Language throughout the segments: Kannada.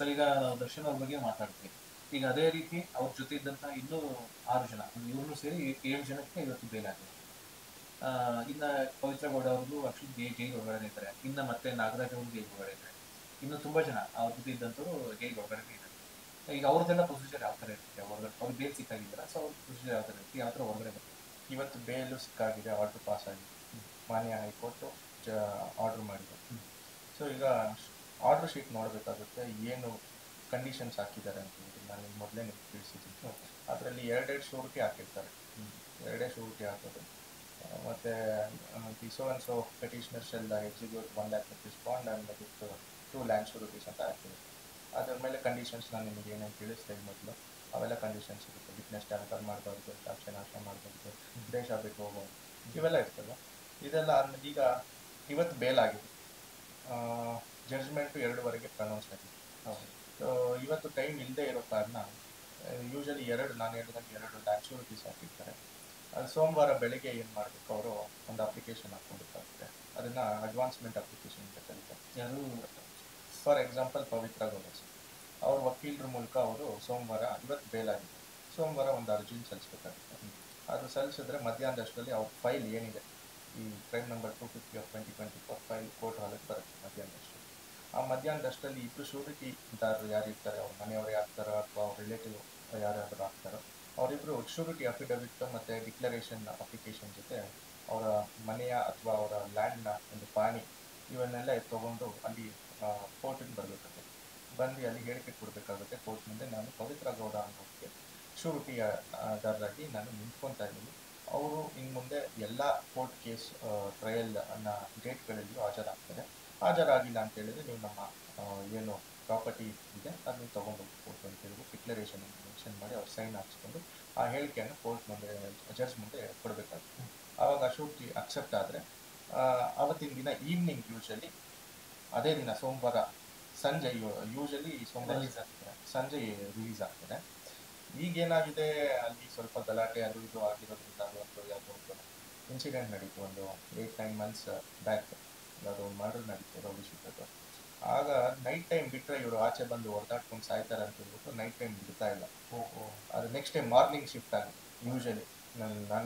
ಸರ್ ಈಗ ನಾವು ದರ್ಶನ್ ಅವ್ರ ಬಗ್ಗೆ ಮಾತಾಡ್ತೀವಿ. ಈಗ ಅದೇ ರೀತಿ ಅವ್ರ ಜೊತೆ ಇದ್ದಂತ ಇನ್ನೂ 6 ಜನ ಇವ್ರನ್ನು ಸೇರಿ 7 ಜನಕ್ಕೆ ಇವತ್ತು ಬೇಲ್ ಆಗಿದೆ. ಇನ್ನ ಪವಿತ್ರ ಗೌಡ ಅವ್ರದ್ದು ಆಕ್ಚುಲಿ ಜೈಲ್ ಒಳಗಡೆ ಇದ್ದಾರೆ. ಇನ್ನ ಮತ್ತೆ ನಾಗರಾಜ್ ಅವರು ಜೈಲ್ ಒಳಗಡೆ ಇದ್ದಾರೆ. ಇನ್ನು ತುಂಬಾ ಜನ ಅವ್ರ ಜೊತೆ ಇದ್ದಂತವ್ರು ಜೈಲ್ ಒಳಗಡೆ ಇದ್ದಾರೆ. ಈಗ ಅವ್ರದ್ದೆಲ್ಲ ಪ್ರೊಸೀಜರ್ ಯಾವ ತರ ಇರುತ್ತೆ ಹೊರಗಡೆ ಅವ್ರಿಗೆ ಬೇಲ್ ಸಿಕ್ಕಾಗಿದ್ದೀರಾ? ಸೊ ಅವ್ರ ಪ್ರೊಸೀಜರ್ ಯಾವ ತರ ಇರುತ್ತೆ, ಯಾವ ತರ ಹೊರಗಡೆ ಬರ್ತಾರೆ? ಇವತ್ತು ಬೇಲು ಸಿಕ್ಕಾಗಿದೆ, ಆರ್ಡರ್ ಪಾಸ್ ಆಗಿದೆ, ಮಾನ್ಯ ಹೈಕೋರ್ಟ್ ಆರ್ಡರ್ ಮಾಡಿದೆ. ಸೊ ಈಗ ಆರ್ಡರ್ ಶೀಟ್ ನೋಡಬೇಕಾಗುತ್ತೆ, ಏನು ಕಂಡೀಷನ್ಸ್ ಹಾಕಿದ್ದಾರೆ ಅಂತ ಹೇಳಿ ನಾನು ಮೊದಲೇ ನಿಮ್ಗೆ ತಿಳಿಸಿದ್ದೀನಿ. ಅದರಲ್ಲಿ ಎರಡೆರಡು ಶೂರಿಟಿ ಹಾಕಿರ್ತಾರೆ, ಎರಡೇ ಶೂರಿಟಿ ಹಾಕೋದು. ಮತ್ತು the so and so petitioner shell execute 1 lakh rupees bond and with 2 land ಶೂರಿಟೀಸ್ ಅಂತ ಹಾಕಿದೆ. ಅದ್ರ ಮೇಲೆ ಕಂಡೀಷನ್ಸ್ ನಾನು ನಿಮಗೆ ಏನೇನು ತಿಳಿಸ್ತೀನಿ ಮೊದಲು, ಅವೆಲ್ಲ ಕಂಡೀಷನ್ಸ್ ಇರುತ್ತೆ. ವಿಟ್ನೆಸ್ ಟ್ಯಾಂಪರ್ ಮಾಡಬಾರ್ದು, ಸಾಕ್ಷ್ಯ ನಾಶ ಮಾಡಬಾರ್ದು, ದೇಶ ಬಿಟ್ಟು ಹೋಗೋದು, ಇವೆಲ್ಲ ಇರ್ತದೆ. ಇದೆಲ್ಲ ಆದ್ಮೇಲೆ ಈಗ ಇವತ್ತು ಬೇಲ್ ಆಗಿದೆ, ಜಡ್ಜ್ಮೆಂಟು 2ವರೆಗೆ ಪ್ರನೌನ್ಸ್ ಆಗಿದೆ. ಸೊ ಇವತ್ತು ಟೈಮ್ ಇಲ್ಲದೆ ಇರೋ ಕಾರಣ ಯೂಶಲಿ ನಾನು ಹೇಳಿದಂಗೆ 2 ಲ್ಯಾಂಡ್ ಶೂರಿಟೀಸ್ ಹಾಕಿರ್ತಾರೆ. ಅದು ಸೋಮವಾರ ಬೆಳಗ್ಗೆ ಏನು ಮಾಡಬೇಕು, ಅವರು ಒಂದು ಅಪ್ಲಿಕೇಶನ್ ಹಾಕ್ಕೊಬೇಕಾಗುತ್ತೆ. ಅದನ್ನು ಅಡ್ವಾನ್ಸ್ಮೆಂಟ್ ಅಪ್ಲಿಕೇಶನ್ ಅಂತ ಕರೀತಾರೆ. ಯಾರು ಫಾರ್ ಎಕ್ಸಾಂಪಲ್ ಪವಿತ್ರ ಗೌಡ ಅವ್ರ ವಕೀಲರ ಮೂಲಕ ಅವರು ಇವತ್ತು ಬೇಲ್ ಆಗಿದೆ, ಸೋಮವಾರ ಒಂದು ಅರ್ಜಿನ ಸಲ್ಲಿಸಬೇಕಾಗುತ್ತೆ. ಅದು ಸಲ್ಲಿಸಿದ್ರೆ ಮಧ್ಯಾಹ್ನದಷ್ಟರಲ್ಲಿ ಅವ್ರ ಫೈಲ್ ಏನಿದೆ, ಈ crime number 250 of 2024 file court ಹಾಲಿಗೆ ಬರುತ್ತೆ ಮಧ್ಯಾಹ್ನದಷ್ಟರಲ್ಲಿ. ಆ ಮಧ್ಯಾಹ್ನದಷ್ಟರಲ್ಲಿ ಇಬ್ಬರು ಶೂರಿಟಿದಾರರು ಯಾರು ಇರ್ತಾರೆ, ಅವ್ರ ಮನೆಯವರೇ ಆಗ್ತಾರೋ ಅಥವಾ ಅವ್ರ ರಿಲೇಟಿವ್ ಯಾರಾದರೂ ಆಗ್ತಾರೋ, ಅವರಿಬ್ಬರು ಶೂರಿಟಿ ಅಫಿಡವಿಟ್ ಮತ್ತು ಡಿಕ್ಲರೇಷನ್ ಅಪ್ಲಿಕೇಶನ್ ಜೊತೆ ಅವರ ಮನೆಯ ಅಥವಾ ಅವರ ಲ್ಯಾಂಡ್ನ ಒಂದು ಪಾಣಿ ಇವನ್ನೆಲ್ಲ ತೊಗೊಂಡು ಅಲ್ಲಿ ಕೋರ್ಟಿಗೆ ಬರಬೇಕಾಗುತ್ತೆ. ಬಂದು ಅಲ್ಲಿ ಹೇಳಿಕೆ ಕೊಡಬೇಕಾಗುತ್ತೆ ಕೋರ್ಟ್ ಮುಂದೆ, ನಾನು ಪವಿತ್ರ ಗೌಡ ಅನ್ನೋಕ್ಕೆ ಶೂರಿಟಿದಾರರಾಗಿ ನಾನು ನಿಂತ್ಕೊತಾ ಇದ್ದೀನಿ. ಅವರು ಇನ್ನು ಮುಂದೆ ಎಲ್ಲ ಕೋರ್ಟ್ ಕೇಸ್ ಟ್ರಯಲ್ ಅನ್ನೋ ಡೇಟ್ಗಳಲ್ಲಿಯೂ ಹಾಜರಾಗಿಲ್ಲ ಅಂತ ಹೇಳಿದ್ರೆ ನೀವು ನಮ್ಮ ಏನು ಪ್ರಾಪರ್ಟಿ ಇದೆ ಅದನ್ನು ತೊಗೊಂಡು ಕೋರ್ಟ್ ಅಂತ ಹೇಳಿದ್ರು ಡಿಕ್ಲರೇಷನ್ ಮೆನ್ಷನ್ ಮಾಡಿ ಅವ್ರು ಸೈನ್ ಹಾಕ್ಸ್ಕೊಂಡು ಆ ಹೇಳಿಕೆಯನ್ನು ಕೋರ್ಟ್ ಮುಂದೆ ಜಡ್ಜ್ ಮುಂದೆ ಕೊಡಬೇಕಾಗುತ್ತೆ. ಆವಾಗ ಶೂರಿಟಿ ಅಕ್ಸೆಪ್ಟ್ ಆದರೆ ಅವತ್ತಿನ ದಿನ ಈವ್ನಿಂಗ್ ಯೂಶಲಿ ಅದೇ ದಿನ ಸೋಮವಾರ ಸಂಜೆ ಯೂಶಲಿ ಸೋಮವಾರ ಸಂಜೆ ರಿಲೀಸ್ ಆಗ್ತದೆ. ಈಗೇನಾಗಿದೆ, ಅಲ್ಲಿ ಸ್ವಲ್ಪ ಗಲಾಟೆ ಅದು ಇದು ಆಗಿರೋದ್ರಿಂದ ಒಂದು ಯಾವುದೋ ಒಂದು ಇನ್ಸಿಡೆಂಟ್ ನಡೀತು, ಒಂದು 8-9 months ಬ್ಯಾಕ್ ಯಾವುದೋ ಒಂದು ಮರ್ಡರ್ ನಡೀತು ರೌಡಿ ಶೀಟರ್ದು. ಆಗ ನೈಟ್ ಟೈಮ್ ಬಿಟ್ಟರೆ ಇವರು ಆಚೆ ಬಂದು ಹೊಡೆದಾಡ್ಕೊಂಡು ಸಾಯ್ತಾರೆ ಅಂತ ಹೇಳ್ಬಿಟ್ಟು ನೈಟ್ ಟೈಮ್ ಬಿಡ್ತಾ ಇಲ್ಲ. ಅದು ನೆಕ್ಸ್ಟ್ ಟೈಮ್ ಮಾರ್ನಿಂಗ್ ಶಿಫ್ಟ್ ಆಗಿದೆ. ಯೂಶಲಿ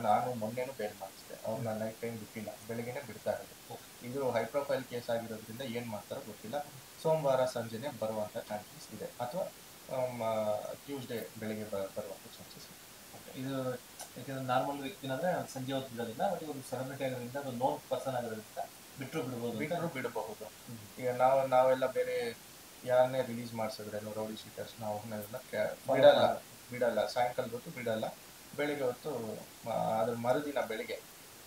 ನಾನು ಮೊನ್ನೆನೂ ಬೇಲ್ ಮಾಡಿಸಿದೆ, ಅವ್ರನ್ನ ನೈಟ್ ಟೈಮ್ ಬಿಟ್ಟಿಲ್ಲ, ಬೆಳಗ್ಗೆನೇ ಬಿಡ್ತಾ ಇರೋದು. ಇದು ಹೈ ಪ್ರೊಫೈಲ್ ಕೇಸ್ ಆಗಿರೋದ್ರಿಂದ ಏನು ಮಾಡ್ತಾರೋ ಗೊತ್ತಿಲ್ಲ, ಸೋಮವಾರ ಸಂಜೆನೆ ಬರುವಂಥ ಚಾನ್ಸಸ್ ಇದೆ ಅಥವಾ ಟ್ಯೂಸ್ಡೇ ಬೆಳಿಗ್ಗೆ ಬರುವಂಥ ಚಾನ್ಸಸ್ ಇದೆ. ಇದು ಯಾಕೆಂದ್ರೆ ನಾರ್ಮಲ್ ವ್ಯಕ್ತಿನ ಅಂದ್ರೆ ಸಂಜೆ ಹೊತ್ತು ಬಿಡೋದಿಲ್ಲ, ಬಟ್ ಇವರು ಸೆಲೆಬ್ರಿಟಿ ಆಗೋದ್ರಿಂದ ಅದು ನೋನ್ ಪರ್ಸನ್ ಆಗಿರೋದ್ರಿಂದ ಬಿಡಬಹುದು. ಈಗ ನಾವೆಲ್ಲ ಬೇರೆ ಯಾರನ್ನೇ ರಿಲೀಸ್ ಮಾಡಿಸಿದ್ರೆ ರೌಡಿ ಶೀಟರ್ಸ್ ನಾವು ಬಿಡಲ್ಲ, ಸಾಯಂಕಾಲ ಹೊತ್ತು ಬಿಡಲ್ಲ, ಬೆಳಿಗ್ಗೆ ಹೊತ್ತು ಅದ್ರ ಮರುದಿನ ಬೆಳಿಗ್ಗೆ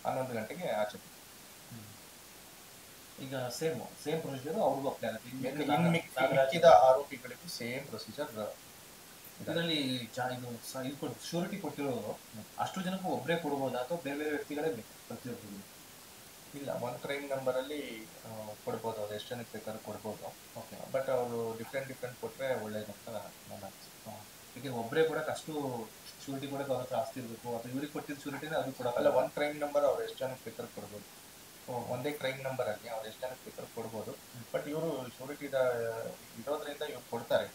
11 ಗಂಟೆಗೆ ಆಚೆ. ಈಗ ಸೇಮ್ ಪ್ರೊಸೀಜರ್ ಅವ್ರಿಗೂ ಅಪ್ಲೈ ಆಗುತ್ತೆ. ಆರೋಪಿಗಳಿಗೂ ಸೇಮ್ ಪ್ರೊಸೀಜರ್. ಇದರಲ್ಲಿ ಇದು ಶೂರಿಟಿ ಕೊಟ್ಟಿರೋದು ಅಷ್ಟು ಜನಕ್ಕೂ ಒಬ್ಬರೇ ಕೊಡ್ಬೋದಾ ಅಥವಾ ಬೇರೆ ಬೇರೆ ವ್ಯಕ್ತಿಗಳೇ ಬೇಕು ಪ್ರತಿಯೊಬ್ಬರು? ಇಲ್ಲ, ಒಂದು ಕ್ರೈಮ್ ನಂಬರಲ್ಲಿ ಕೊಡ್ಬೋದು, ಅವ್ರು ಎಷ್ಟು ಜನಕ್ಕೆ ಬೇಕಾದ್ರೂ ಕೊಡ್ಬೋದು. ಓಕೆ, ಬಟ್ ಅವರು ಡಿಫ್ರೆಂಟ್ ಕೊಟ್ಟರೆ ಒಳ್ಳೇದಂತ ನನ್ನ ಅನಿಸುತ್ತೆ. ಈಗ ಒಬ್ಬರೇ ಕೊಡಕ್ಕೆ ಅಷ್ಟು ಶೂರಿಟಿ ಕೊಡಕ್ಕೆ ಅವ್ರ ಹತ್ರ ಆಸ್ತಿ ಇರಬೇಕು ಅಥವಾ ಇವ್ರಿಗೆ ಕೊಟ್ಟಿದ್ದ ಶೂರಿಟಿನ ಅದು ಕೊಡೋಕ್ಕಲ್ಲ. ಒಂದು ಕ್ರೈಮ್ ನಂಬರ್ ಅವ್ರು ಎಷ್ಟು ಜನಕ್ಕೆ ಬೇಕಾದ್ರೂ ಕೊಡ್ಬೋದು. ಒಂದೇ ಕ್ರೈಮ್ ನಂಬರಲ್ಲಿ ಅವ್ರು ಎಷ್ಟು ಜನಕ್ಕೆ ಬೇಕಾದ್ರೂ ಕೊಡ್ಬೋದು. ಬಟ್ ಇವರು ಶೂರಿಟಿ ಇರೋದ್ರಿಂದ ಇವ್ರು ಕೊಡ್ತಾರೆ.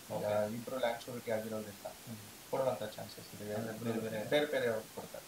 ಇಬ್ಬರು ಲ್ಯಾಂಡ್ ಶೂರಿಟಿ ಆಗಿರೋದ್ರಿಂದ ಕೊಡುವಂಥ ಚಾನ್ಸಸ್ ಇದೆ, ಬೇರೆ ಬೇರೆ ಅವ್ರು ಕೊಡ್ತಾರೆ.